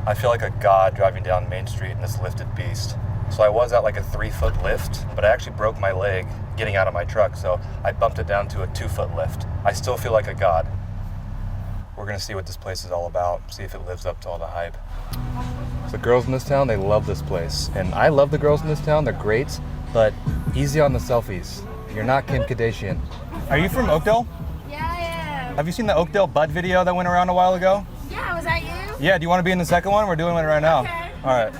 I feel like a god driving down Main Street in this lifted beast. So I was at like a 3-foot lift, but I actually broke my leg getting out of my truck, so I bumped it down to a 2-foot lift. I still feel like a god. We're gonna see what this place is all about, see if it lives up to all the hype. The girls in this town, they love this place. And I love the girls in this town, they're great, but easy on the selfies. You're not Kim Kardashian. Are you from Oakdale? Yeah, I am. Have you seen the Oakdale Bud video that went around a while ago? Yeah, was that you? Yeah, do you want to be in the second one? We're doing one right now. Okay. All right.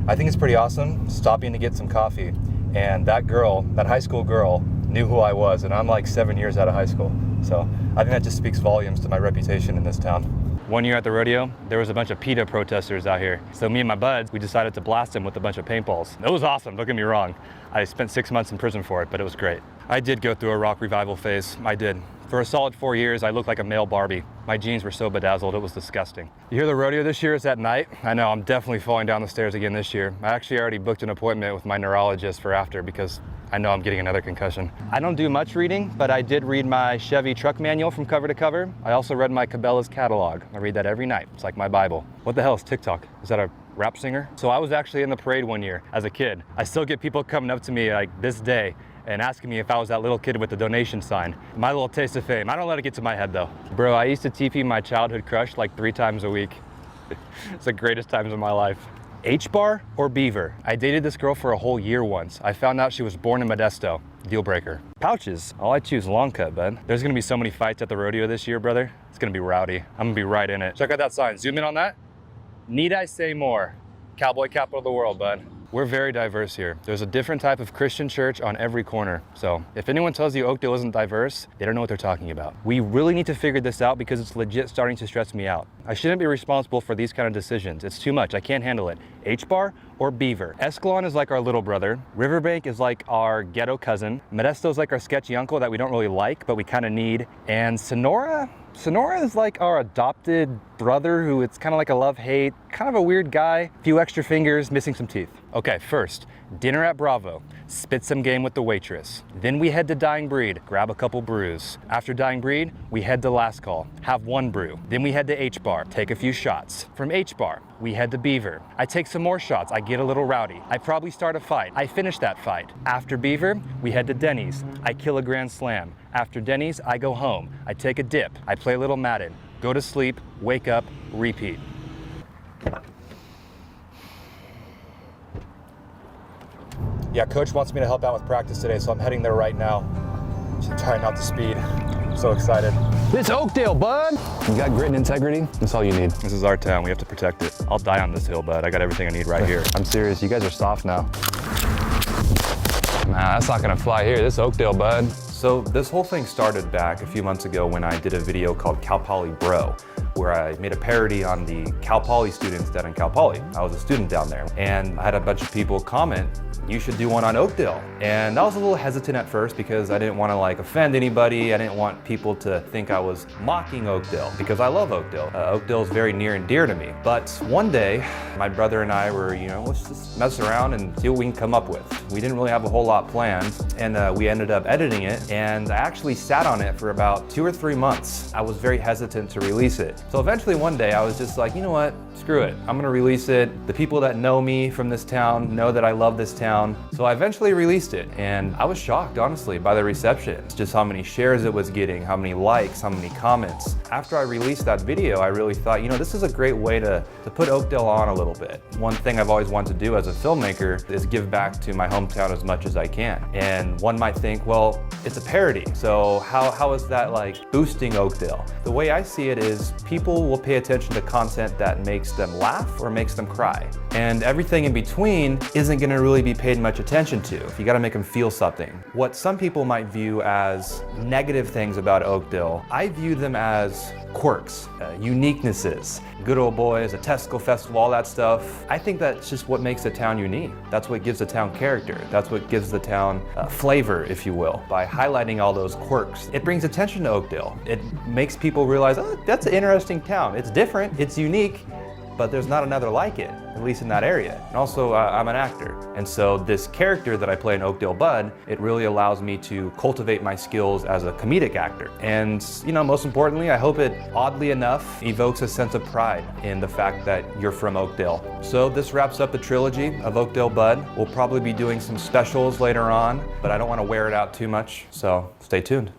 I think it's pretty awesome stopping to get some coffee. And that girl, that high school girl, knew who I was, and I'm like 7 years out of high school. So I think that just speaks volumes to my reputation in this town. One year at the rodeo, there was a bunch of PETA protesters out here. So me and my buds, we decided to blast them with a bunch of paintballs. It was awesome, don't get me wrong. I spent 6 months in prison for it, but it was great. I did go through a rock revival phase, I did. For a solid 4 years, I looked like a male Barbie. My jeans were so bedazzled, it was disgusting. You hear the rodeo this year is at night? I know, I'm definitely falling down the stairs again this year. I actually already booked an appointment with my neurologist for after because I know I'm getting another concussion. I don't do much reading, but I did read my Chevy truck manual from cover to cover. I also read my Cabela's catalog. I read that every night. It's like my Bible. What the hell is TikTok? Is that a rap singer? So I was actually in the parade one year as a kid. I still get people coming up to me like this day and asking me if I was that little kid with the donation sign. My little taste of fame. I don't let it get to my head though. Bro, I used to TP my childhood crush like 3 times a week. It's the greatest times of my life. H-bar or beaver? I dated this girl for a whole year once. I found out she was born in Modesto. Deal breaker. Pouches? Oh, I choose long cut, bud. There's gonna be so many fights at the rodeo this year, brother. It's gonna be rowdy. I'm gonna be right in it. Check out that sign. Zoom in on that. Need I say more? Cowboy capital of the world, bud. We're very diverse here. There's a different type of Christian church on every corner. So if anyone tells you Oakdale isn't diverse, they don't know what they're talking about. We really need to figure this out because it's legit starting to stress me out. I shouldn't be responsible for these kind of decisions. It's too much, I can't handle it. H-bar or beaver? Escalon is like our little brother. Riverbank is like our ghetto cousin. Modesto is like our sketchy uncle that we don't really like, but we kind of need. And Sonora is like our adopted brother who it's kind of like a love-hate, kind of a weird guy, few extra fingers, missing some teeth. Okay, first, dinner at Bravo. Spit some game with the waitress. Then we head to Dying Breed, grab a couple brews. After Dying Breed, we head to Last Call, have 1 brew. Then we head to H-Bar, take a few shots. From H-Bar, we head to Beaver. I take some more shots, I get a little rowdy. I probably start a fight. I finish that fight. After Beaver, we head to Denny's. I kill a grand slam. After Denny's, I go home. I take a dip. I play a little Madden. Go to sleep, wake up, repeat. Yeah, coach wants me to help out with practice today, so I'm heading there right now. Should try not to speed. I'm so excited. It's Oakdale, bud. You got grit and integrity. That's all you need. This is our town. We have to protect it. I'll die on this hill, bud. I got everything I need right here. I'm serious. You guys are soft now. Nah, that's not gonna fly here. This is Oakdale, bud. So this whole thing started back a few months ago when I did a video called Cal Poly Bro, where I made a parody on the Cal Poly students down in Cal Poly. I was a student down there, and I had a bunch of people comment, you should do one on Oakdale. And I was a little hesitant at first because I didn't want to like offend anybody. I didn't want people to think I was mocking Oakdale because I love Oakdale. Oakdale is very near and dear to me. But one day, my brother and I were, let's just mess around and see what we can come up with. We didn't really have a whole lot planned, and we ended up editing it, and I actually sat on it for about 2 or 3 months. I was very hesitant to release it. So eventually one day I was just like, you know what, screw it. I'm gonna release it. The people that know me from this town know that I love this town. So I eventually released it, and I was shocked, honestly, by the reception. It's just how many shares it was getting, how many likes, how many comments. After I released that video, I really thought, this is a great way to put Oakdale on a little bit. One thing I've always wanted to do as a filmmaker is give back to my hometown as much as I can. And one might think, well, it's a parody, so how is that like boosting Oakdale? The way I see it is people will pay attention to content that makes them laugh or makes them cry. And everything in between isn't gonna really be paid much attention to. You gotta make them feel something. What some people might view as negative things about Oakdale, I view them as quirks, uniquenesses. Good old boys, a Tesco festival, all that stuff. I think that's just what makes the town unique. That's what gives the town character. That's what gives the town flavor, if you will. By highlighting all those quirks, it brings attention to Oakdale. It makes people realize, oh, that's an interesting town. It's different, it's unique. but there's not another like it, at least in that area. And also, I'm an actor. And so this character that I play in Oakdale Bud, it really allows me to cultivate my skills as a comedic actor. And, you know, most importantly, I hope it, oddly enough, evokes a sense of pride in the fact that you're from Oakdale. So this wraps up the trilogy of Oakdale Bud. We'll probably be doing some specials later on, but I don't want to wear it out too much, so stay tuned.